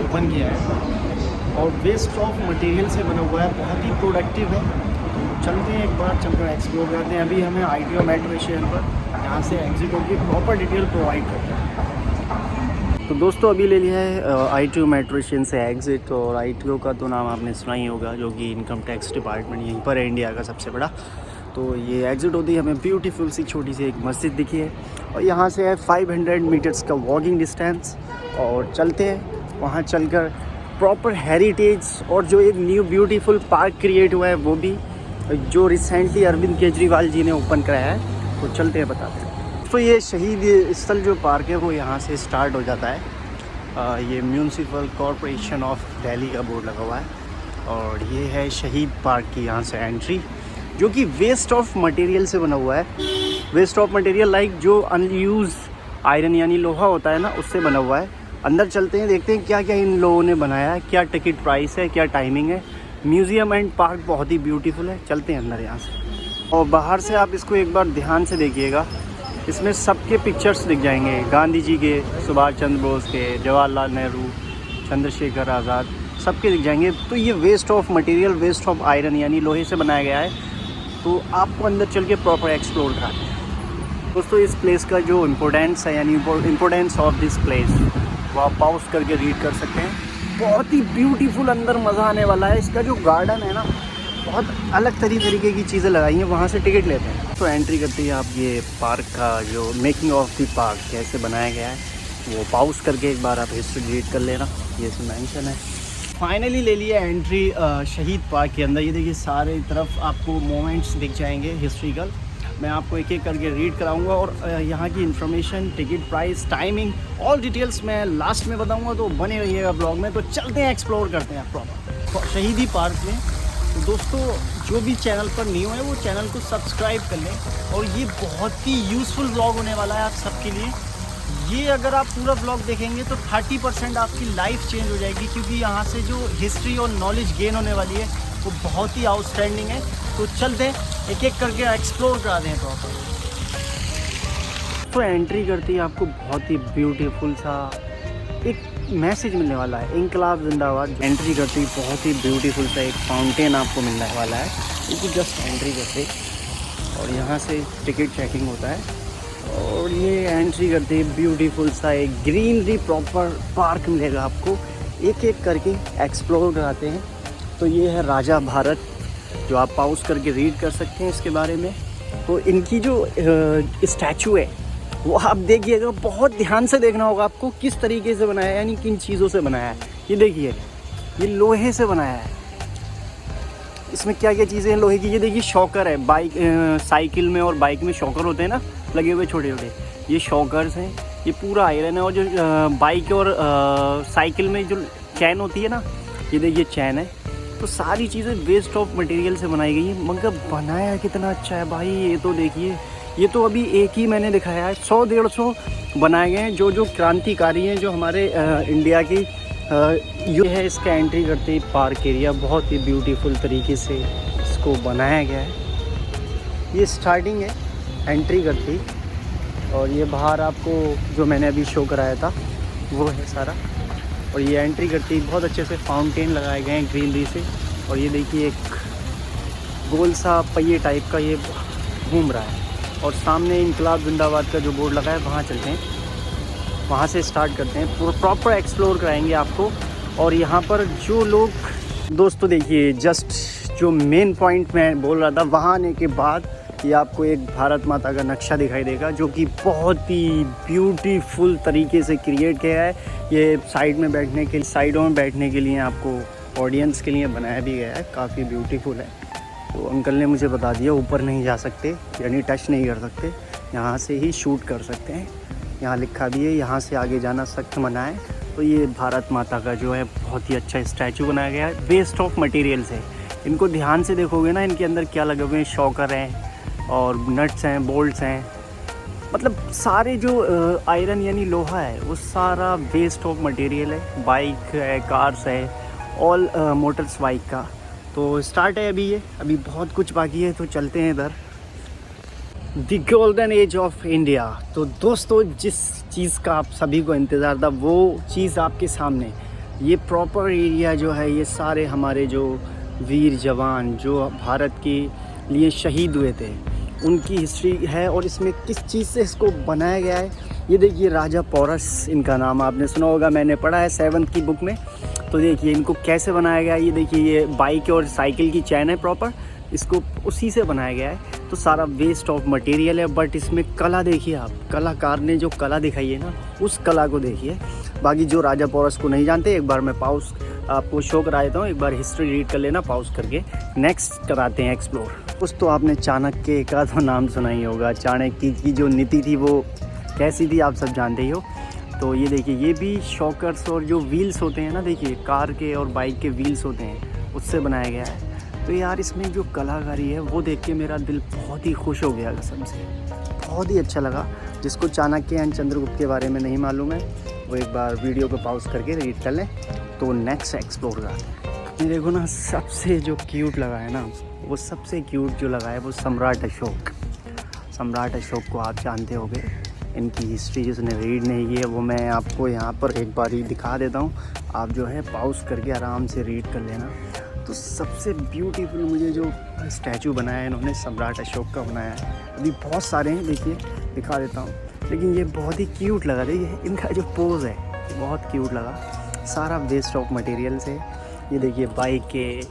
Open किया है और वेस्ट ऑफ मटेरियल से बना हुआ है, बहुत ही प्रोडक्टिव है। तो चलते हैं एक बार, चलकर एक्सप्लोर करते हैं। अभी हमें ITO मेट्रो स्टेशन पर यहाँ से एग्जिट होकर प्रॉपर डिटेल प्रोवाइड करते हैं। तो दोस्तों अभी ले लिया है ITO मेट्रो स्टेशन से एग्ज़िट। और ITO का तो नाम आपने सुना ही होगा, जो कि इनकम टैक्स डिपार्टमेंट यहीं पर है, इंडिया का सबसे बड़ा। तो ये एग्ज़िट होती है, हमें ब्यूटीफुल सी छोटी सी एक मस्जिद दिखी है और यहाँ से है 500 मीटर्स का वॉकिंग डिस्टेंस। और चलते हैं वहाँ, चलकर प्रॉपर हेरिटेज और जो एक न्यू ब्यूटीफुल पार्क क्रिएट हुआ है वो भी, जो रिसेंटली अरविंद केजरीवाल जी ने ओपन कराया है, तो चलते हैं बताते हैं। तो ये शहीद स्थल जो पार्क है वो यहाँ से स्टार्ट हो जाता है। ये म्यूनसिपल कॉरपोरेशन ऑफ दिल्ली का बोर्ड लगा हुआ है और ये है शहीद पार्क की यहाँ से एंट्री, जो कि वेस्ट ऑफ मटेरियल से बना हुआ है। वेस्ट ऑफ मटेरियल लाइक जो अनयूज आयरन यानी लोहा होता है ना, उससे बना हुआ है। अंदर चलते हैं, देखते हैं क्या क्या इन लोगों ने बनाया है, क्या टिकट प्राइस है, क्या टाइमिंग है। म्यूज़ियम एंड पार्क बहुत ही ब्यूटीफुल है। चलते हैं अंदर यहाँ से। और बाहर से आप इसको एक बार ध्यान से देखिएगा, इसमें सबके पिक्चर्स दिख जाएंगे, गांधी जी के, सुभाष चंद्र बोस के, जवाहरलाल नेहरू, चंद्रशेखर आज़ाद, सबके दिख जाएंगे। तो ये waste of material, waste of iron यानी लोहे से बनाया गया है। तो आपको अंदर चल के प्रॉपर एक्सप्लोर कराते हैं। दोस्तों इस प्लेस का जो इम्पोर्टेंस है यानी इम्पोर्टेंस ऑफ दिस प्लेस, वो आप पॉज करके रीड कर सकते हैं। बहुत ही ब्यूटीफुल, अंदर मज़ा आने वाला है। इसका जो गार्डन है ना, बहुत अलग तरीके की चीज़ें लगाई हैं, वहाँ से टिकट लेते हैं। तो एंट्री करते ही आप ये पार्क का जो मेकिंग ऑफ द पार्क कैसे बनाया गया है वो पॉज करके एक बार आप हिस्ट्री रीड कर लेना, ये सब मेंशन है। फाइनली ले लिया एंट्री शहीद पार्क के अंदर। ये देखिए सारे तरफ आपको मोमेंट्स दिख जाएंगे हिस्ट्रिकल। मैं आपको एक एक करके रीड कराऊंगा और यहाँ की information, ticket price, timing, all details मैं लास्ट में बताऊंगा, तो बने रहिएगा ब्लॉग में। तो चलते हैं, एक्सप्लोर करते हैं प्रॉपर शहीदी पार्क में। तो दोस्तों जो भी चैनल पर न्यू है वो चैनल को सब्सक्राइब कर लें। और ये बहुत ही यूज़फुल ब्लॉग होने वाला है आप सबके लिए। ये अगर आप पूरा ब्लॉग देखेंगे तो 30% आपकी लाइफ चेंज हो जाएगी, क्योंकि यहाँ से जो हिस्ट्री और नॉलेज गेन होने वाली है वो बहुत ही आउटस्टैंडिंग है। तो चलते हैं एक एक करके एक्सप्लोर करा दें प्रॉपर। तो एंट्री करती है आपको बहुत ही ब्यूटीफुल सा एक मैसेज मिलने वाला है, इंकलाब जिंदाबाद। एंट्री करती बहुत ही ब्यूटीफुल सा एक फाउंटेन आपको मिलने वाला है, क्योंकि जस्ट एंट्री करते और यहाँ से टिकट चेकिंग होता है। और ये एंट्री करते ही ब्यूटीफुल सा एक ग्रीनरी प्रॉपर पार्क मिलेगा आपको। एक एक करके एक्सप्लोर कराते हैं। तो ये है राजा भारत, जो आप पॉज करके रीड कर सकते हैं इसके बारे में। तो इनकी जो स्टैचू है वो आप देखिएगा, बहुत ध्यान से देखना होगा आपको किस तरीके से बनाया है, यानी किन चीज़ों से बनाया है। ये देखिए, ये लोहे से बनाया है। इसमें क्या क्या चीज़ें हैं लोहे की, ये देखिए शॉकर है, बाइक साइकिल में और बाइक में शॉकर होते हैं ना लगे हुए छोटे छोटे, ये शॉकर्स हैं। ये पूरा आयरन है। और जो बाइक और साइकिल में जो चैन होती है ना, ये देखिए चैन है। तो सारी चीज़ें वेस्ट ऑफ मटेरियल से बनाई गई है, मगर बनाया कितना अच्छा है भाई। ये तो देखिए, ये तो अभी एक ही मैंने दिखाया है, 100-150 बनाए गए हैं जो जो क्रांतिकारी हैं, जो हमारे इंडिया की। ये है इसका एंट्री करते ही पार्क एरिया, बहुत ही ब्यूटीफुल तरीके से इसको बनाया गया है। ये स्टार्टिंग है एंट्री करते ही, और ये बाहर आपको जो मैंने अभी शो कराया था वो है सारा। और ये एंट्री करते ही बहुत अच्छे से फाउंटेन लगाए गए हैं ग्रीनरी से। और ये देखिए एक गोल सा पहिए टाइप का ये घूम रहा है। और सामने इंकलाब जिंदाबाद का जो बोर्ड लगा है, वहाँ चलते हैं, वहाँ से स्टार्ट करते हैं। प्रॉपर एक्सप्लोर कराएंगे आपको। और यहाँ पर जो लोग, दोस्तों देखिए जस्ट जो मेन पॉइंट मैं बोल रहा था, वहाँ आने के बाद ये आपको एक भारत माता का नक्शा दिखाई देगा, जो कि बहुत ही ब्यूटीफुल तरीके से क्रिएट किया है। ये साइडों में बैठने के लिए आपको ऑडियंस के लिए बनाया भी गया है, काफ़ी ब्यूटीफुल है। तो अंकल ने मुझे बता दिया ऊपर नहीं जा सकते, यानी टच नहीं कर सकते, यहाँ से ही शूट कर सकते हैं। यहाँ लिखा भी है यहाँ से आगे जाना सख्त मना है। तो ये भारत माता का जो है बहुत ही अच्छा स्टैचू बनाया गया है वेस्ट ऑफ मटेरियल से। इनको ध्यान से देखोगे ना, इनके अंदर क्या लगे हुए हैं, शॉकर हैं और नट्स हैं, बोल्ट्स हैं, मतलब सारे जो आयरन यानी लोहा है वो सारा वेस्ट ऑफ मटेरियल है। बाइक है, कार्स है, ऑल मोटर्स बाइक का। तो स्टार्ट है अभी बहुत कुछ बाकी है। तो चलते हैं इधर, the golden age of India. तो दोस्तों जिस चीज़ का आप सभी को इंतज़ार था वो चीज़ आपके सामने, ये प्रॉपर एरिया जो है, ये सारे हमारे जो वीर जवान जो भारत के लिए शहीद हुए थे उनकी हिस्ट्री है। और इसमें किस चीज़ से इसको बनाया गया है, ये देखिए राजा पोरस इनका नाम आपने सुना होगा, मैंने पढ़ा है 7th की बुक में। तो देखिए इनको कैसे बनाया गया है, ये देखिए ये बाइक और साइकिल की चैन है प्रॉपर, इसको उसी से बनाया गया है। तो सारा वेस्ट ऑफ मटेरियल है, बट इसमें कला देखिए आप, कलाकार ने जो कला दिखाई है ना, उस कला को देखिए। बाकी जो राजा पोरस को नहीं जानते, एक बार मैं पॉज आपको शो करा देता हूँ, एक बार हिस्ट्री रीड कर लेना पॉज करके। नेक्स्ट कराते हैं एक्सप्लोर। कुछ तो आपने चाणक्य का तो नाम सुना ही होगा, चाणक्य की जो नीति थी वो कैसी थी आप सब जानते ही हो। तो ये देखिए ये भी शॉकर्स और जो व्हील्स होते हैं ना, देखिए कार के और बाइक के व्हील्स होते हैं, उससे बनाया गया है। तो यार इसमें जो कलाकारी है वो देख के मेरा दिल बहुत ही खुश हो गया कसम से, बहुत ही अच्छा लगा। जिसको चाणक्य एंड चंद्रगुप्त के बारे में नहीं मालूम है वो एक बार वीडियो को पॉज करके रीड कर लें। तो नेक्स्ट एक्सप्लोर करते हैं। मेरे को ना सबसे जो क्यूट लगा है ना, वो सबसे क्यूट जो लगा है वो सम्राट अशोक। सम्राट अशोक को आप जानते होंगे, इनकी हिस्ट्री जिसने रीड नहीं की है वो मैं आपको यहाँ पर एक बार ही दिखा देता हूँ, आप जो है पॉज करके आराम से रीड कर लेना। तो सबसे ब्यूटीफुल मुझे जो स्टैचू बनाया है इन्होंने, सम्राट अशोक का बनाया है। अभी बहुत सारे हैं, देखिए दिखा देता हूँ, लेकिन ये बहुत ही क्यूट लगा। देखिए इनका जो पोज़ है बहुत क्यूट लगा, सारा वेस्ट ऑफ मटेरियल से। ये देखिए बाइक के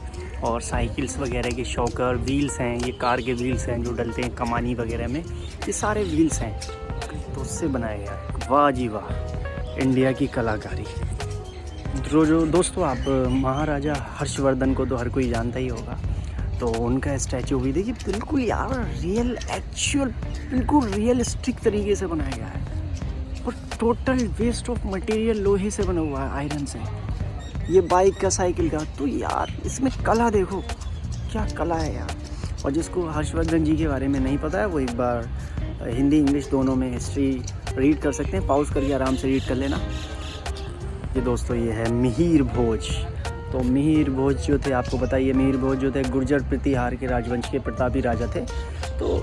और साइकिल्स वगैरह के शॉकर व्हील्स हैं, ये कार के व्हील्स हैं जो डलते हैं कमानी वगैरह में, ये सारे व्हील्स हैं, तो उससे बनाया गया है। वाह जी वाह, इंडिया की कलाकारी। जो दोस्तों आप महाराजा हर्षवर्धन को तो हर कोई जानता ही होगा, तो उनका स्टैचू भी देखिए बिल्कुल यार रियल एक्चुअल बिल्कुल रियलिस्टिक तरीके से बनाया गया है। और टोटल वेस्ट ऑफ मटेरियल लोहे से बना हुआ है, आयरन से। ये बाइक का साइकिल का, तो यार इसमें कला देखो क्या कला है यार। और जिसको हर्षवर्धन जी के बारे में नहीं पता है वो एक बार हिंदी इंग्लिश दोनों में हिस्ट्री रीड कर सकते हैं, पॉज करके आराम से रीड कर लेना। ये दोस्तों ये है मिहिर भोज। तो मिहिर भोज जो थे, आपको बताइए मिहिर भोज जो थे गुर्जर प्रतिहार के राजवंश के प्रतापी राजा थे। तो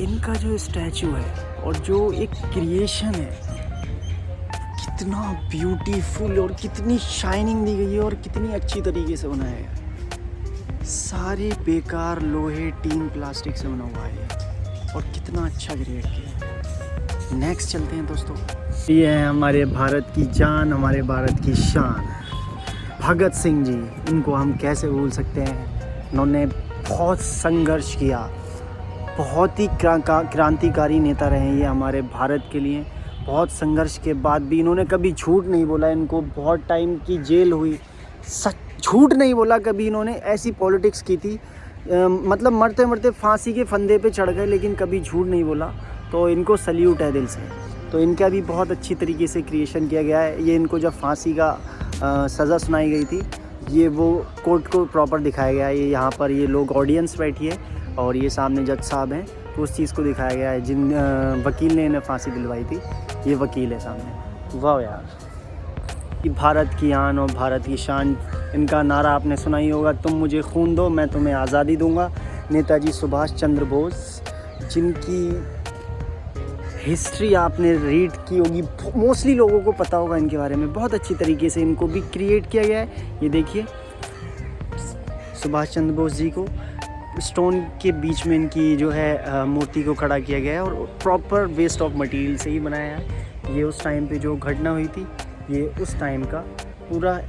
इनका जो स्टैचू है और जो एक क्रिएशन है, कितना ब्यूटीफुल और कितनी शाइनिंग दी गई है और कितनी अच्छी तरीके से बनाया है। सारे बेकार लोहे टीन प्लास्टिक से बना हुआ है और कितना अच्छा क्रिएट किया है। नेक्स्ट चलते हैं दोस्तों। ये है हमारे भारत की जान, हमारे भारत की शान, भगत सिंह जी। इनको हम कैसे भूल सकते हैं, इन्होंने बहुत संघर्ष किया, बहुत ही क्रांतिकारी नेता रहे हैं ये हमारे भारत के लिए। बहुत संघर्ष के बाद भी इन्होंने कभी झूठ नहीं बोला, इनको बहुत टाइम की जेल हुई, सच झूठ नहीं बोला कभी इन्होंने। ऐसी पॉलिटिक्स की थी, मतलब मरते मरते फांसी के फंदे पे चढ़ गए, लेकिन कभी झूठ नहीं बोला। तो इनको सल्यूट है दिल से। तो इनका भी बहुत अच्छी तरीके से क्रिएशन किया गया है। ये इनको जब फांसी का सज़ा सुनाई गई थी, ये वो कोर्ट को प्रॉपर दिखाया गया है। ये यहाँ पर ये लोग ऑडियंस बैठी है और ये सामने जज साहब हैं, तो उस चीज़ को दिखाया गया है। जिन वकील ने इन्हें फांसी दिलवाई थी, ये वकील है सामने। वाह यार, कि भारत की आन और भारत की शान, इनका नारा आपने सुना ही होगा, तुम मुझे खून दो मैं तुम्हें आज़ादी दूंगा। नेताजी सुभाष चंद्र बोस, जिनकी हिस्ट्री आपने रीड की होगी, मोस्टली लोगों को पता होगा इनके बारे में। बहुत अच्छी तरीके से इनको भी क्रिएट किया गया है। ये देखिए सुभाष चंद्र बोस जी को स्टोन के बीच में इनकी जो है मूर्ति को खड़ा किया गया है और प्रॉपर वेस्ट ऑफ मटेरियल से ही बनाया है। ये उस टाइम पे जो घटना हुई थी, ये उस टाइम का पूरा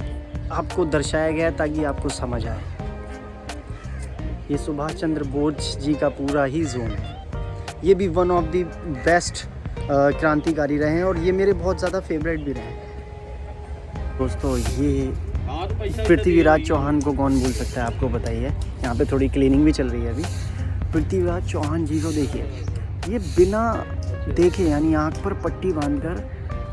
आपको दर्शाया गया है ताकि आपको समझ आए। ये सुभाष चंद्र बोस जी का पूरा ही जोन है। ये भी वन ऑफ द बेस्ट क्रांतिकारी रहे हैं और ये मेरे बहुत ज़्यादा फेवरेट भी रहे हैं। दोस्तों ये पृथ्वीराज चौहान को कौन भूल सकता है, आपको बताइए। यहाँ पे थोड़ी क्लीनिंग भी चल रही है अभी। पृथ्वीराज चौहान जी को देखिए, ये बिना देखे यानी आँख पर पट्टी बांधकर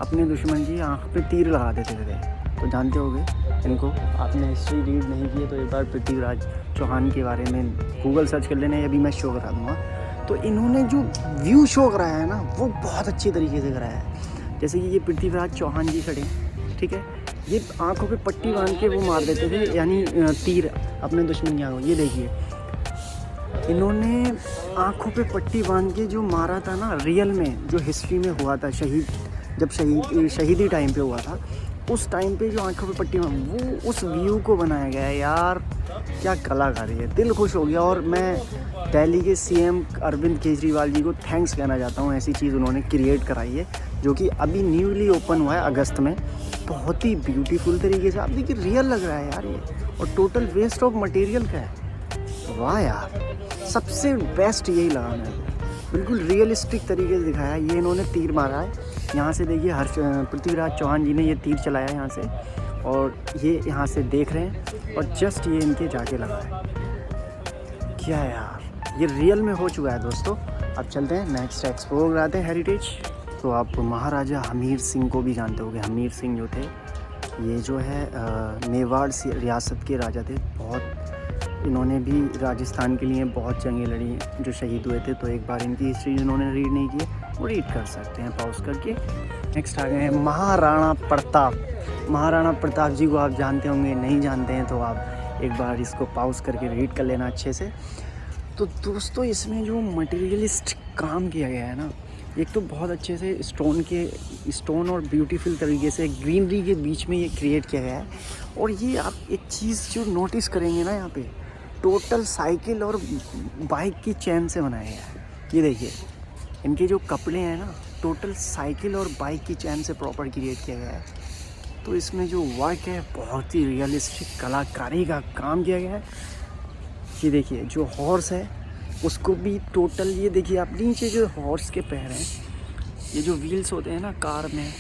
अपने दुश्मन की आँख पे तीर लगा देते थे। तो जानते होंगे इनको, आपने हिस्ट्री रीड नहीं की है तो एक बार पृथ्वीराज चौहान के बारे में गूगल सर्च कर लेना, अभी मैं शो करा दूँगा। तो इन्होंने जो व्यू शो कराया है ना, वो बहुत अच्छी तरीके से कराया है। जैसे कि ये पृथ्वीराज चौहान जी खड़े, ठीक है, ये आंखों पे पट्टी बांध के वो मार देते थे, यानी तीर अपने दुश्मन की आंखों। ये देखिए इन्होंने आंखों पे पट्टी बांध के जो मारा था ना, रियल में जो हिस्ट्री में हुआ था, शहीद जब शहीदी टाइम पे हुआ था, उस टाइम पे जो आंखों पे पट्टी में वो उस व्यू को बनाया गया है यार, क्या कलाकारी है, दिल खुश हो गया। और मैं दिल्ली के सीएम अरविंद केजरीवाल जी को थैंक्स कहना चाहता हूँ, ऐसी चीज़ उन्होंने क्रिएट कराई है जो कि अभी न्यूली ओपन हुआ है अगस्त में, बहुत ही ब्यूटीफुल तरीके से। आप देखिए रियल लग रहा है यार ये, और टोटल वेस्ट ऑफ मटेरियल का है। वाह यार, सबसे बेस्ट यही लगा मेरे को, बिल्कुल रियलिस्टिक तरीके से दिखाया है। ये इन्होंने तीर मारा है यहाँ से, देखिए पृथ्वीराज चौहान जी ने ये तीर चलाया यहाँ से, और ये यहाँ से देख रहे हैं, और जस्ट ये इनके जाके लगा है। क्या यार, ये रियल में हो चुका है दोस्तों। अब चलते हैं नेक्स्ट एक्सप्लोर कराते हैं हेरिटेज। तो आप महाराजा हमीर सिंह को भी जानते होंगे। हमीर सिंह जो थे, ये जो है मेवाड़ रियासत के राजा थे। बहुत इन्होंने भी राजस्थान के लिए बहुत जंगें लड़ी, जो शहीद हुए थे। तो एक बार इनकी हिस्ट्री जिन्होंने रीड नहीं की वो रीड कर सकते हैं पॉज करके। नेक्स्ट आ गए हैं महाराणा प्रताप। महाराणा प्रताप जी को आप जानते होंगे, नहीं जानते हैं तो आप एक बार इसको पॉज करके रीड कर लेना अच्छे से। तो दोस्तों इसमें जो मटेरियलिस्ट काम किया गया है ना, एक तो बहुत अच्छे से स्टोन और ब्यूटीफुल तरीके से ग्रीनरी के बीच में ये क्रिएट किया गया है। और ये आप एक चीज़ जो नोटिस करेंगे ना, यहाँ पे टोटल साइकिल और बाइक की चेन से बनाया गया है। ये देखिए इनके जो कपड़े हैं ना, टोटल साइकिल और बाइक की चेन से प्रॉपर क्रिएट किया गया है। तो इसमें जो वर्क है बहुत ही रियलिस्टिक कलाकारी का काम किया गया है। ये देखिए जो हॉर्स है उसको भी टोटल, ये देखिए आप नीचे जो हॉर्स के पैर हैं, ये जो व्हील्स होते हैं ना कार में,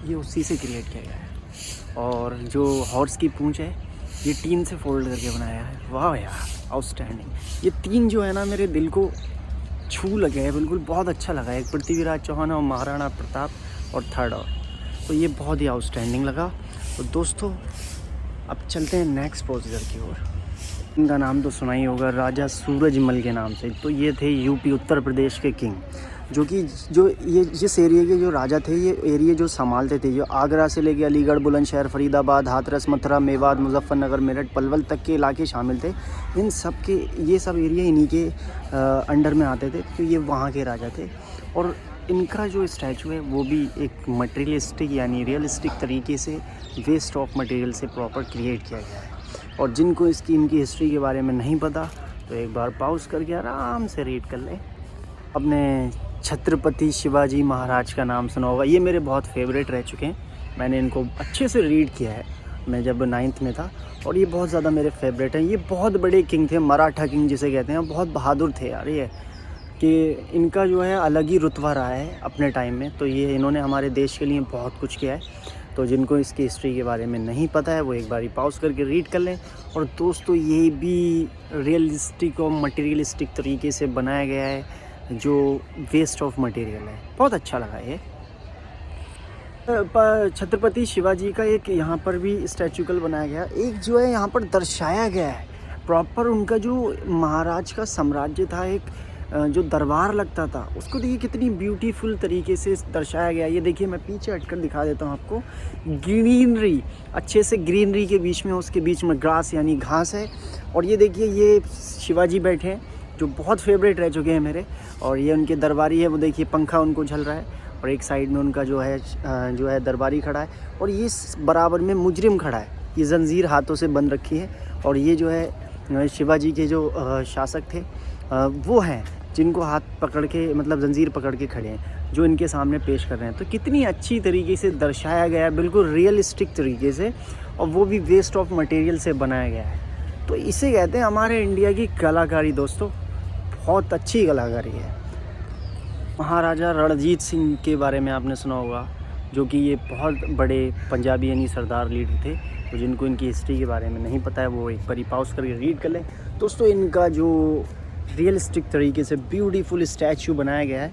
ये उसी से क्रिएट किया गया है। और जो हॉर्स की पूंछ है ये टीन से फोल्ड करके बनाया है। वाह यार, आउटस्टैंडिंग। ये तीन जो है ना मेरे दिल को छू लगे हैं, बिल्कुल बहुत अच्छा लगा। एक पृथ्वीराज चौहान और महाराणा प्रताप, और थर्ड और, तो ये बहुत ही आउटस्टैंडिंग लगा। तो दोस्तों अब चलते हैं नेक्स्ट प्रोसीजर की ओर। इनका नाम तो सुना ही होगा, राजा सूरजमल के नाम से। तो ये थे यूपी उत्तर प्रदेश के किंग, जो कि ये जिस एरिया के जो राजा थे, ये एरिया जो संभालते थे, जो आगरा से लेके अलीगढ़, बुलंदशहर, फरीदाबाद, हाथरस, मथुरा, मेवात, मुजफ्फरनगर, मेरठ, पलवल तक के इलाके शामिल थे। इन सब के ये सब एरिया इन्हीं के अंडर में आते थे। तो ये वहाँ के राजा थे। और इनका जो स्टैचू है वो भी एक मटेरियलिस्टिक यानी रियलिस्टिक तरीके से वेस्ट ऑफ मटेरियल से प्रॉपर क्रिएट किया गया है। और जिनको इनकी हिस्ट्री के बारे में नहीं पता तो एक बार पॉज करके आराम से रीड कर लें। अपने छत्रपति शिवाजी महाराज का नाम सुना होगा, ये मेरे बहुत फेवरेट रह चुके हैं। मैंने इनको अच्छे से रीड किया है मैं जब 9th में था, और ये बहुत ज़्यादा मेरे फेवरेट हैं। ये बहुत बड़े किंग थे, मराठा किंग जिसे कहते हैं, बहुत बहादुर थे यार। ये कि इनका जो है अलग ही रुतबा रहा है अपने टाइम में। तो ये इन्होंने हमारे देश के लिए बहुत कुछ किया है। तो जिनको इसकी हिस्ट्री के बारे में नहीं पता है वो एक बारी पॉज करके रीड कर लें। और दोस्तों ये भी रियलिस्टिक और मटेरियलिस्टिक तरीके से बनाया गया है, जो वेस्ट ऑफ मटेरियल है। बहुत अच्छा लगा ये। छत्रपति शिवाजी का एक यहाँ पर भी स्टैचूकल बनाया गया। एक जो है यहाँ पर दर्शाया गया है प्रॉपर उनका जो महाराज का साम्राज्य था, एक जो दरबार लगता था, उसको देखिए कितनी ब्यूटीफुल तरीके से दर्शाया गया। ये देखिए मैं पीछे हटकर दिखा देता हूँ आपको। ग्रीनरी, अच्छे से ग्रीनरी के बीच में, उसके बीच में ग्रास यानी घास है। और ये देखिए ये शिवाजी बैठे हैं, जो बहुत फेवरेट रह चुके हैं मेरे। और ये उनके दरबारी है, वो देखिए पंखा उनको झल रहा है। और एक साइड में उनका जो है दरबारी खड़ा है। और ये बराबर में मुजरिम खड़ा है, ये जंजीर हाथों से बंद रखी है। और ये जो है शिवाजी के जो शासक थे वो हैं, जिनको हाथ पकड़ के मतलब जंजीर पकड़ के खड़े हैं, जो इनके सामने पेश कर रहे हैं। तो कितनी अच्छी तरीके से दर्शाया गया है, बिल्कुल रियलिस्टिक तरीके से, और वो भी वेस्ट ऑफ मटेरियल से बनाया गया है। तो इसे कहते हैं हमारे इंडिया की कलाकारी दोस्तों, बहुत अच्छी कलाकारी है। महाराजा रणजीत सिंह के बारे में आपने सुना होगा, जो कि ये बहुत बड़े पंजाबी यानी सरदार लीडर थे। तो जिनको इनकी हिस्ट्री के बारे में नहीं पता है वो एक बारी पॉज करके रीड कर लें। दोस्तों इनका जो रियलिस्टिक तरीके से ब्यूटीफुल स्टैचू बनाया गया है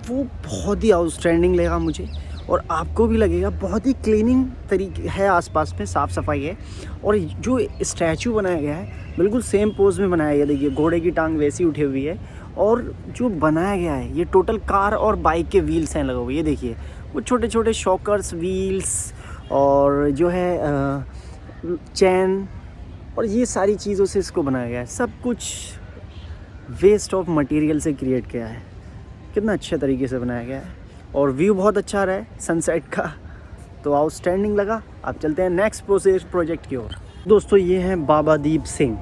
वो बहुत ही आउटस्टैंडिंग लगा मुझे, और आपको भी लगेगा। बहुत ही क्लीनिंग तरीके है, आसपास में साफ़ सफाई है। और जो स्टैचू बनाया गया है बिल्कुल सेम पोज में बनाया गया। देखिए घोड़े की टांग वैसी उठी हुई है। और जो बनाया गया है ये टोटल कार और बाइक के व्हील्स हैं लगे हुए। ये देखिए वो छोटे छोटे शॉकर्स, व्हील्स, और जो है चैन, और ये सारी चीज़ों से इसको बनाया गया है। सब कुछ वेस्ट ऑफ मटेरियल से क्रिएट किया है। कितना अच्छे तरीके से बनाया गया है। और व्यू बहुत अच्छा रहा है सनसेट का, तो आउटस्टैंडिंग लगा। अब चलते हैं नेक्स्ट प्रोजेक्ट की ओर। दोस्तों ये हैं बाबा दीप सिंह।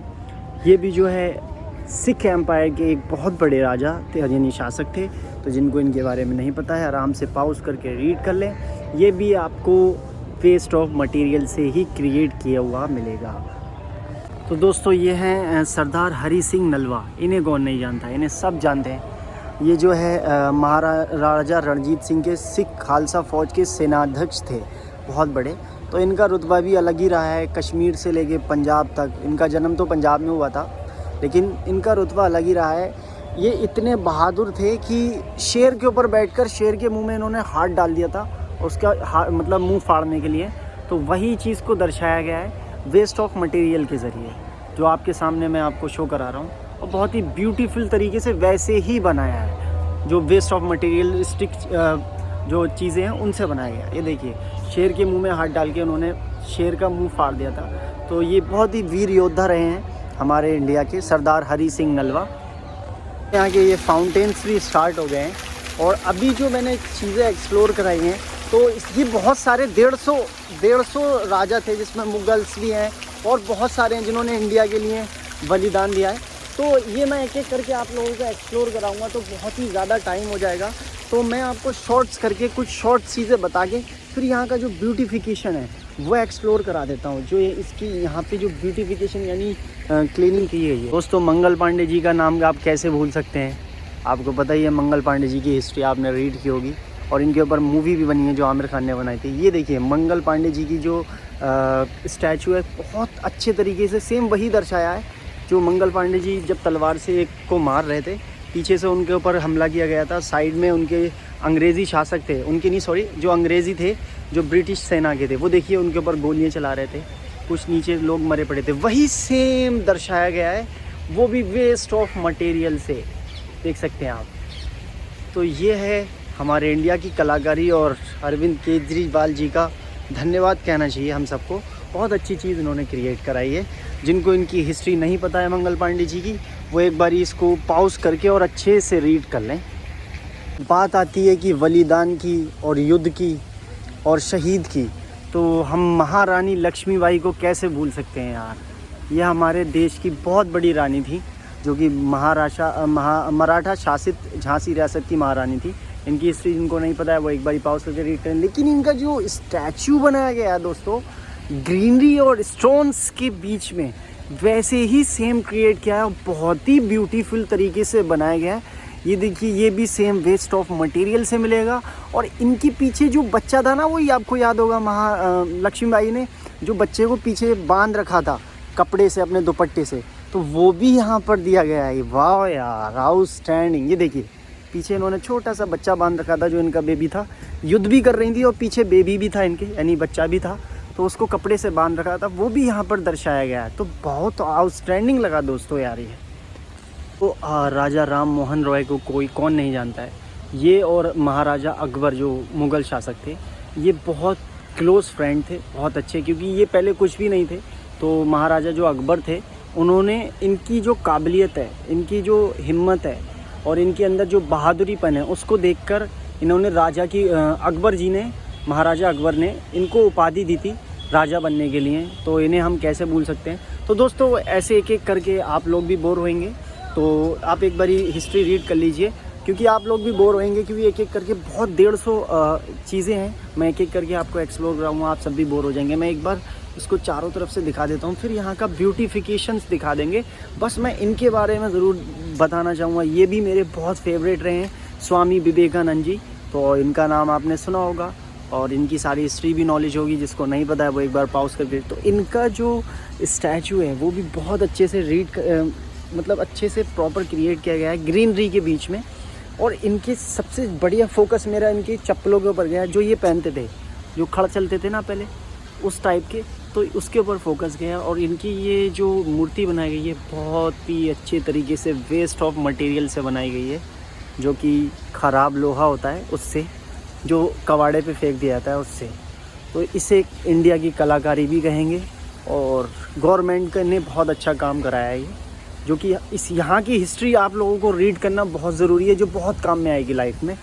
ये भी जो है सिख एम्पायर के एक बहुत बड़े राजा थे, यानी शासक थे। तो जिनको इनके बारे में नहीं पता है आराम से पॉज करके रीड कर लें। ये भी आपको वेस्ट ऑफ मटेरियल से ही क्रिएट किया हुआ मिलेगा। तो दोस्तों ये हैं सरदार हरी सिंह नलवा। इन्हें कौन नहीं जानता, इन्हें सब जानते हैं। ये जो है महाराजा रणजीत सिंह के सिख खालसा फ़ौज के सेनाध्यक्ष थे, बहुत बड़े। तो इनका रुतबा भी अलग ही रहा है, कश्मीर से लेके पंजाब तक। इनका जन्म तो पंजाब में हुआ था, लेकिन इनका रुतबा अलग ही रहा है। ये इतने बहादुर थे कि शेर के ऊपर बैठकर शेर के मुंह में इन्होंने हाथ डाल दिया था, उसका मतलब मुंह फाड़ने के लिए। तो वही चीज़ को दर्शाया गया है वेस्ट ऑफ मटेरियल के ज़रिए, जो आपके सामने मैं आपको शो करा रहा हूँ। और बहुत ही ब्यूटीफुल तरीके से वैसे ही बनाया है, जो वेस्ट ऑफ मटेरियल जो चीज़ें हैं उनसे बनाया गया। ये देखिए, शेर के मुंह में हाथ डाल के उन्होंने शेर का मुंह फाड़ दिया था। तो ये बहुत ही वीर योद्धा रहे हैं हमारे इंडिया के सरदार हरी सिंह नलवा। यहाँ के ये फाउंटेन्स भी स्टार्ट हो गए हैं। और अभी जो मैंने चीज़ें एक्सप्लोर कराई हैं, तो ये बहुत सारे 150 राजा थे, जिसमें मुगल्स भी हैं और बहुत सारे हैं जिन्होंने इंडिया के लिए बलिदान दिया है। तो ये मैं एक एक करके आप लोगों को एक्सप्लोर कराऊंगा तो बहुत ही ज़्यादा टाइम हो जाएगा। तो मैं आपको शॉर्ट्स करके कुछ शॉर्ट चीज़ें बता के फिर यहाँ का जो ब्यूटिफिकेशन है वो एक्सप्लोर करा देता हूँ। जो ये इसकी यहाँ पे जो ब्यूटिफिकेशन यानी क्लीनिंग की गई है। दोस्तों मंगल पांडे जी का नाम आप कैसे भूल सकते हैं, आपको पता ही है मंगल पांडे जी की हिस्ट्री आपने रीड की होगी, और इनके ऊपर मूवी भी बनी है जो आमिर खान ने बनाई थी। ये देखिए मंगल पांडे जी की जो स्टैचू है, बहुत अच्छे तरीके से सेम वही दर्शाया है जो मंगल पांडे जी जब तलवार से एक को मार रहे थे, पीछे से उनके ऊपर हमला किया गया था। साइड में उनके अंग्रेज़ी शासक थे, उनके नहीं सॉरी जो अंग्रेज़ी थे, जो ब्रिटिश सेना के थे, वो देखिए उनके ऊपर गोलियां चला रहे थे, कुछ नीचे लोग मरे पड़े थे। वही सेम दर्शाया गया है, वो भी वेस्ट ऑफ मटेरियल से, देख सकते हैं आप। तो ये है हमारे इंडिया की कलाकारी, और अरविंद केजरीवाल जी का धन्यवाद कहना चाहिए हम सबको। बहुत अच्छी चीज़ इन्होंने क्रिएट कराई है। जिनको इनकी हिस्ट्री नहीं पता है मंगल पांडे जी की, वो एक बार इसको पॉज करके और अच्छे से रीड कर लें। बात आती है कि बलिदान की और युद्ध की और शहीद की, तो हम महारानी लक्ष्मीबाई को कैसे भूल सकते हैं यार। यह हमारे देश की बहुत बड़ी रानी थी, जो कि मराठा शासित झांसी रियासत की महारानी थी। इनकी हिस्ट्री जिनको नहीं पता है वो एक बार पॉज करके रीड करें। लेकिन इनका जो स्टैचू बनाया गया है दोस्तों, ग्रीनरी और स्टोन्स के बीच में वैसे ही सेम क्रिएट किया है, बहुत ही ब्यूटीफुल तरीके से बनाया गया है। ये देखिए, ये भी सेम वेस्ट ऑफ मटेरियल से मिलेगा। और इनके पीछे जो बच्चा था ना, वही आपको याद होगा, लक्ष्मीबाई ने जो बच्चे को पीछे बांध रखा था कपड़े से, अपने दुपट्टे से, तो वो भी यहाँ पर दिया गया है। वाह यार, आउटस्टैंडिंग। ये देखिए पीछे इन्होंने छोटा सा बच्चा बांध रखा था, जो इनका बेबी था, युद्ध भी कर रही थी और पीछे बेबी भी था इनके, यानी बच्चा भी था, तो उसको कपड़े से बांध रखा था, वो भी यहाँ पर दर्शाया गया है। तो बहुत आउटस्टैंडिंग लगा दोस्तों यार ये। तो राजा राम मोहन रॉय को कोई कौन नहीं जानता है। ये और महाराजा अकबर जो मुग़ल शासक थे, ये बहुत क्लोज़ फ्रेंड थे, बहुत अच्छे, क्योंकि ये पहले कुछ भी नहीं थे। तो महाराजा जो अकबर थे, उन्होंने इनकी जो काबिलियत है, इनकी जो हिम्मत है और इनके अंदर जो बहादुरीपन है, उसको देखकर इन्होंने अकबर जी ने, महाराजा अकबर ने इनको उपाधि दी थी राजा बनने के लिए। तो इन्हें हम कैसे भूल सकते हैं। तो दोस्तों ऐसे एक एक करके आप लोग भी बोर होंगे, तो आप एक बारी हिस्ट्री रीड कर लीजिए, क्योंकि आप लोग भी बोर होंगे, क्योंकि एक एक करके बहुत 150 चीज़ें हैं। मैं एक एक करके आपको एक्सप्लोर कराऊंगा, आप सब भी बोर हो जाएंगे। मैं एक बार इसको चारों तरफ से दिखा देता हूँ, फिर यहाँ का ब्यूटिफिकेशंस दिखा देंगे। बस मैं इनके बारे में ज़रूर बताना चाहूँगा, ये भी मेरे बहुत फेवरेट रहे हैं, स्वामी विवेकानंद जी। तो इनका नाम आपने सुना होगा और इनकी सारी हिस्ट्री भी नॉलेज होगी, जिसको नहीं पता है वो एक बार पॉज करके। तो इनका जो स्टैचू है वो भी बहुत अच्छे से मतलब अच्छे से प्रॉपर क्रिएट किया गया है ग्रीनरी के बीच में। और इनके सबसे बढ़िया फोकस मेरा इनके चप्पलों के ऊपर गया, जो ये पहनते थे, जो खड़ चलते थे ना पहले, उस टाइप के, तो उसके ऊपर फोकस गया। और इनकी ये जो मूर्ति बनाई गई है, बहुत ही अच्छे तरीके से वेस्ट ऑफ मटेरियल से बनाई गई है, जो कि ख़राब लोहा होता है उससे, जो कबाड़े पे फेंक दिया जाता है उससे। तो इसे इंडिया की कलाकारी भी कहेंगे, और गवर्नमेंट ने बहुत अच्छा काम कराया है ये, जो कि इस यहाँ की हिस्ट्री आप लोगों को रीड करना बहुत ज़रूरी है, जो बहुत काम में आएगी लाइफ में।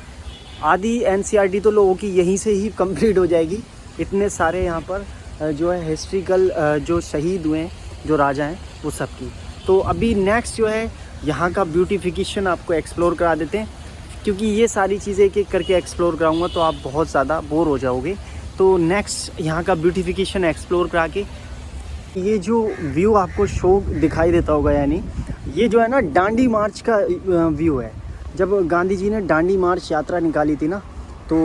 आधी NCERT तो लोगों की यहीं से ही कंप्लीट हो जाएगी, इतने सारे यहाँ पर जो है हिस्ट्रिकल जो शहीद हुए हैं, जो राजा हैं, वो सब की। तो अभी नेक्स्ट जो है यहाँ का ब्यूटिफिकेशन आपको एक्सप्लोर करा देते हैं, क्योंकि ये सारी चीज़ें एक एक करके एक्सप्लोर कराऊंगा तो आप बहुत ज़्यादा बोर हो जाओगे। तो नेक्स्ट यहाँ का ब्यूटिफिकेशन एक्सप्लोर करा के, ये जो व्यू आपको शो दिखाई देता होगा, यानी ये जो है ना दांडी मार्च का व्यू है। जब गांधी जी ने दांडी मार्च यात्रा निकाली थी ना, तो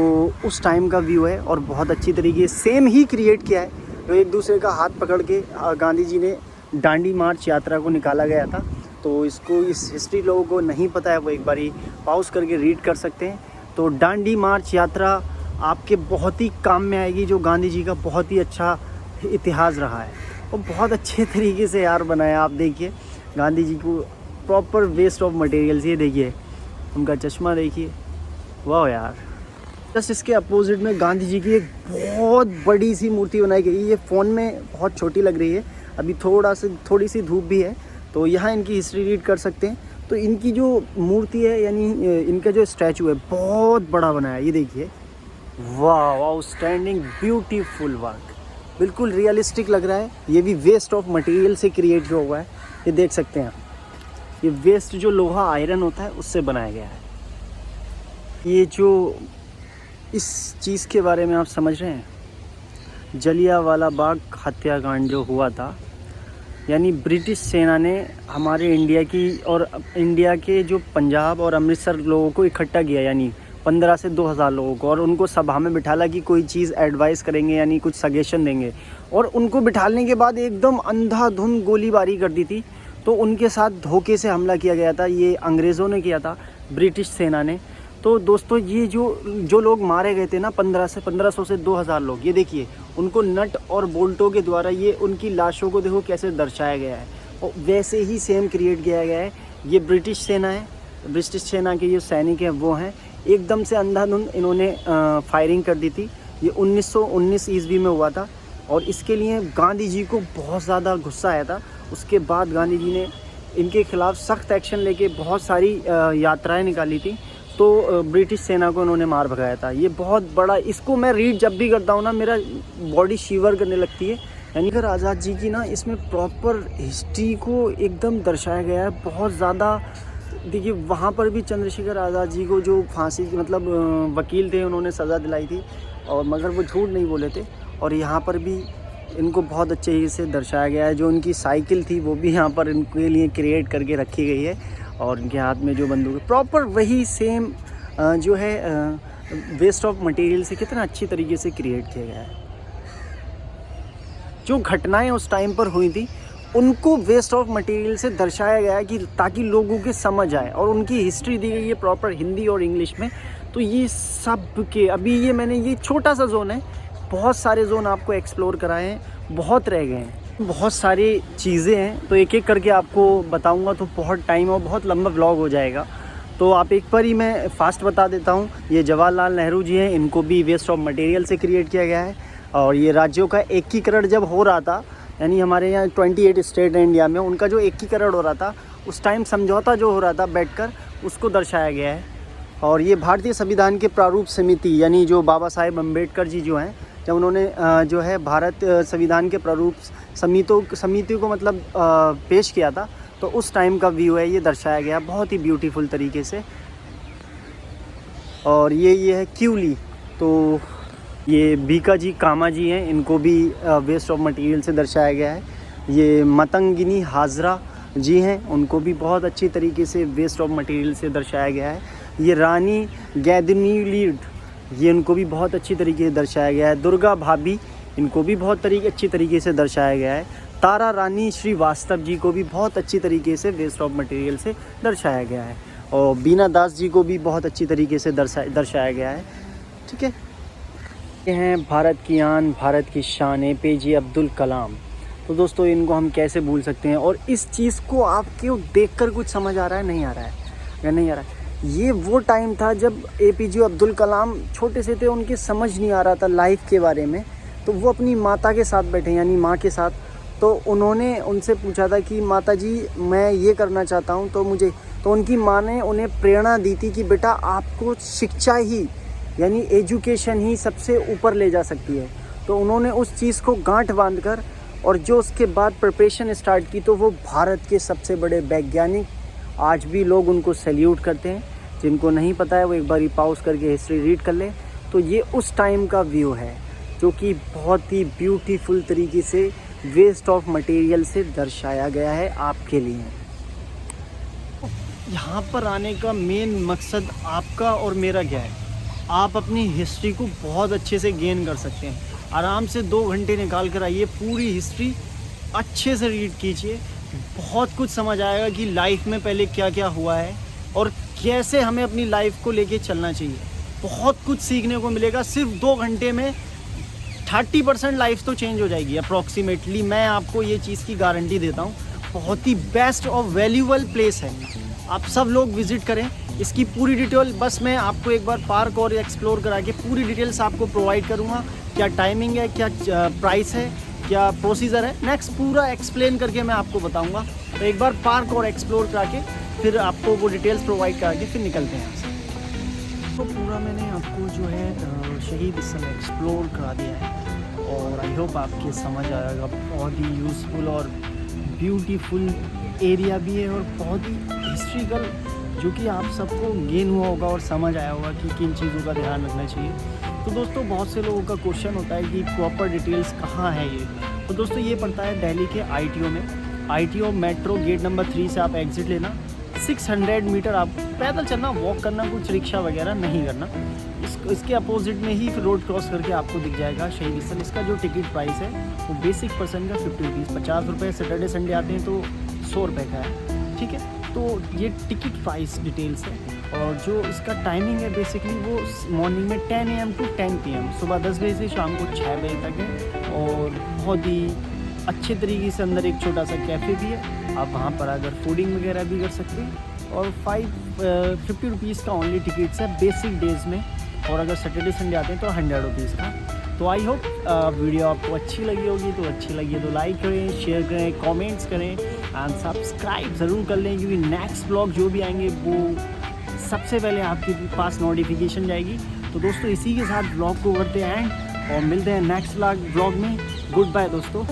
उस टाइम का व्यू है और बहुत अच्छी तरीके सेम ही क्रिएट किया है। तो एक दूसरे का हाथ पकड़ के गांधी जी ने दांडी मार्च यात्रा को निकाला गया था। तो इसको, इस हिस्ट्री लोगों को नहीं पता है वो एक बारी पॉज करके रीड कर सकते हैं। तो दांडी मार्च यात्रा आपके बहुत ही काम में आएगी, जो गांधी जी का बहुत ही अच्छा इतिहास रहा है और बहुत अच्छे तरीके से यार बनाया। आप देखिए गांधी जी को प्रॉपर वेस्ट ऑफ मटेरियल्स, ये देखिए उनका चश्मा देखिए, वाह यार। जस्ट इसके अपोजिट में गांधी जी की एक बहुत बड़ी सी मूर्ति बनाई गई है। ये फ़ोन में बहुत छोटी लग रही है, अभी थोड़ी सी धूप भी है, तो यहाँ इनकी हिस्ट्री रीड कर सकते हैं। तो इनकी जो मूर्ति है, यानी इनका जो स्टैचू है, बहुत बड़ा बनाया है। ये देखिए, वाह, आउटस्टैंडिंग, ब्यूटीफुल वर्क, बिल्कुल रियलिस्टिक लग रहा है। ये भी वेस्ट ऑफ मटेरियल से क्रिएट जो हुआ है, ये देख सकते हैं। ये वेस्ट जो लोहा आयरन होता है उससे बनाया गया है। ये जो इस चीज़ के बारे में आप समझ रहे हैं, जलियांवाला बाग हत्याकांड जो हुआ था, यानी ब्रिटिश सेना ने हमारे इंडिया की और इंडिया के जो पंजाब और अमृतसर लोगों को इकट्ठा किया, यानी 15 से 2000 लोगों को, और उनको सभा में बिठाला कि कोई चीज़ एडवाइस करेंगे, यानी कुछ सजेशन देंगे। और उनको बिठाने के बाद एकदम अंधाधुंध गोलीबारी कर दी थी। तो उनके साथ धोखे से हमला किया गया था, ये अंग्रेज़ों ने किया था, ब्रिटिश सेना ने। तो दोस्तों ये जो लोग मारे गए थे ना, 1500 से 2000 लोग, ये देखिए उनको नट और बोल्टों के द्वारा ये उनकी लाशों को देखो कैसे दर्शाया गया है, और वैसे ही सेम क्रिएट किया गया है। ये ब्रिटिश सेना है, ब्रिटिश सेना के जो सैनिक हैं वो हैं, एकदम से अंधाधुंध इन्होंने फायरिंग कर दी थी। ये 1919 ईस्वी में हुआ था, और इसके लिए गांधी जी को बहुत ज़्यादा गुस्सा आया था। उसके बाद गांधी जी ने इनके खिलाफ़ सख्त एक्शन लेके बहुत सारी यात्राएं निकाली थी। तो ब्रिटिश सेना को उन्होंने मार भगाया था। ये बहुत बड़ा, इसको मैं रीड जब भी करता हूँ ना, मेरा बॉडी शिवर करने लगती है। यानी कि आज़ाद जी की ना, इसमें प्रॉपर हिस्ट्री को एकदम दर्शाया गया है, बहुत ज़्यादा। देखिए वहाँ पर भी चंद्रशेखर आज़ाद जी को जो फांसी की, मतलब वकील थे, उन्होंने सज़ा दिलाई थी, और मगर वो झूठ नहीं बोले थे। और यहाँ पर भी इनको बहुत अच्छे से दर्शाया गया है। जो उनकी साइकिल थी वो भी यहाँ पर इनके लिए क्रिएट करके रखी गई है, और इनके हाथ में जो बंदूक है, प्रॉपर वही सेम जो है वेस्ट ऑफ मटेरियल से कितना अच्छी तरीके से क्रिएट किया गया है। जो घटनाएं उस टाइम पर हुई थी उनको वेस्ट ऑफ मटेरियल से दर्शाया गया है, कि ताकि लोगों के समझ आए, और उनकी हिस्ट्री दी गई है प्रॉपर हिंदी और इंग्लिश में। तो ये सब के अभी ये मैंने, ये छोटा सा जोन है, बहुत सारे जोन आपको एक्सप्लोर कराए हैं, बहुत रह गए हैं, बहुत सारी चीज़ें हैं। तो एक एक करके आपको बताऊंगा तो बहुत टाइम और बहुत लंबा व्लॉग हो जाएगा। तो आप एक बार ही मैं फास्ट बता देता हूँ। ये जवाहरलाल नेहरू जी हैं, इनको भी वेस्ट ऑफ मटेरियल से क्रिएट किया गया है। और ये राज्यों का एकीकरण जब हो रहा था, यानी हमारे यहाँ 28 स्टेट है इंडिया में, उनका जो एकीकरण हो रहा था, उस टाइम समझौता जो हो रहा था बैठकर, उसको दर्शाया गया है। और ये भारतीय संविधान के प्रारूप समिति, यानी जो बाबा साहेब अम्बेडकर जी जो हैं, जब उन्होंने जो है भारत संविधान के प्रारूप समिति को मतलब पेश किया था, तो उस टाइम का व्यू है, ये दर्शाया गया बहुत ही ब्यूटीफुल तरीके से। और ये है क्यूली, तो ये बीकाजी कामा जी हैं, इनको भी वेस्ट ऑफ मटेरियल से दर्शाया गया है। ये मतंगिनी हाजरा जी हैं, उनको भी बहुत अच्छी तरीके से वेस्ट ऑफ मटेरियल से दर्शाया गया है। ये रानी गैदनीलीड, ये इनको भी बहुत अच्छी तरीके से दर्शाया गया है। दुर्गा भाभी, इनको भी बहुत अच्छी तरीके से दर्शाया गया है। तारा रानी श्रीवास्तव जी को भी बहुत अच्छी तरीके से वेस्ट ऑफ मटेरियल से दर्शाया गया है। और बीना दास जी को भी बहुत अच्छी तरीके से दर्शाया गया है। ठीक है, ये हैं भारत की आन, भारत की शान, APJ अब्दुल कलाम। तो दोस्तों इनको हम कैसे भूल सकते हैं। और इस चीज़ को आपको देखकर कुछ समझ आ रहा है, नहीं आ रहा है या नहीं आ रहा है। ये वो टाइम था जब APJ अब्दुल कलाम छोटे से थे, उनके समझ नहीं आ रहा था लाइफ के बारे में। तो वो अपनी माता के साथ बैठे, यानी माँ के साथ। तो उन्होंने उनसे पूछा था कि माता जी मैं ये करना चाहता हूँ, तो उनकी माँ ने उन्हें प्रेरणा दी थी कि बेटा आपको शिक्षा ही, यानी एजुकेशन ही सबसे ऊपर ले जा सकती है। तो उन्होंने उस चीज़ को गांठ बांधकर और जो उसके बाद प्रिपरेशन स्टार्ट की, तो वो भारत के सबसे बड़े वैज्ञानिक, आज भी लोग उनको सैल्यूट करते हैं। जिनको नहीं पता है वो एक बार पॉज करके हिस्ट्री रीड कर ले। तो ये उस टाइम का व्यू है जो कि बहुत ही ब्यूटीफुल तरीके से वेस्ट ऑफ मटेरियल से दर्शाया गया है आपके लिए। यहाँ पर आने का मेन मकसद आपका और मेरा क्या है, आप अपनी हिस्ट्री को बहुत अच्छे से गेन कर सकते हैं। आराम से 2 घंटे निकाल कर आइए, पूरी हिस्ट्री अच्छे से रीड कीजिए, बहुत कुछ समझ आएगा कि लाइफ में पहले क्या क्या हुआ है और कैसे हमें अपनी लाइफ को लेके चलना चाहिए। बहुत कुछ सीखने को मिलेगा। सिर्फ 2 घंटे में 30% लाइफ तो चेंज हो जाएगी अप्रॉक्सीमेटली। मैं आपको ये चीज़ की गारंटी देता हूँ। बहुत ही बेस्ट और वैल्यूबल प्लेस है, आप सब लोग विज़िट करें। इसकी पूरी डिटेल बस मैं आपको एक बार पार्क और एक्सप्लोर करा के पूरी डिटेल्स आपको प्रोवाइड करूँगा। क्या टाइमिंग है, क्या प्राइस है, क्या प्रोसीजर है, नेक्स्ट पूरा एक्सप्लेन करके मैं आपको बताऊँगा। तो एक बार पार्क और एक्सप्लोर करा के फिर आपको वो डिटेल्स प्रोवाइड करा के फिर निकलते हैं यहाँ से। तो पूरा मैंने आपको जो है शहीद स्थल एक्सप्लोर करा दिया है और आई होप आपके समझ आएगा। बहुत ही यूज़फुल और ब्यूटीफुल एरिया भी है और बहुत ही हिस्ट्रिकल, जो कि आप सबको गेन हुआ होगा और समझ आया होगा कि किन चीज़ों का ध्यान रखना चाहिए। तो दोस्तों बहुत से लोगों का क्वेश्चन होता है कि प्रॉपर डिटेल्स कहाँ है ये। तो दोस्तों ये पड़ता है दिल्ली के ITO में। ITO मेट्रो गेट नंबर 3 से आप एग्ज़िट लेना, 600 मीटर आप पैदल चलना, वॉक करना, कुछ रिक्शा वगैरह नहीं करना। इसके अपोजिट में ही फिर रोड क्रॉस करके आपको दिख जाएगा शहीद स्थल। इसका जो टिकट प्राइस है वो बेसिक पर्सन का 50 रुपीज़, 50 रुपये। सैटरडे संडे आते हैं तो 100 रुपये का है, ठीक है। तो ये टिकट प्राइस डिटेल्स है और जो इसका टाइमिंग है बेसिकली वो मॉर्निंग में 10 AM to 10 PM, सुबह 10 बजे से शाम को 6 बजे तक है। और बहुत ही अच्छे तरीके से अंदर एक छोटा सा कैफ़े भी है, आप वहाँ पर अगर फूडिंग वगैरह भी कर सकते हैं। और 50 रुपीज़ का ओनली टिकट्स है बेसिक डेज़ में, और अगर सैटरडे संडे आते हैं तो 100 रुपीज़ का। तो आई होप वीडियो आपको अच्छी लगी होगी। तो अच्छी लगी है तो लाइक करें, शेयर करें, कमेंट्स करें एंड सब्सक्राइब ज़रूर कर लें, क्योंकि नेक्स्ट ब्लॉग जो भी आएंगे वो सबसे पहले आपके पास नोटिफिकेशन जाएगी। तो दोस्तों इसी के साथ ब्लॉग को करते हैं एंड और मिलते हैं नेक्स्ट ब्लॉग में। गुड बाय दोस्तों।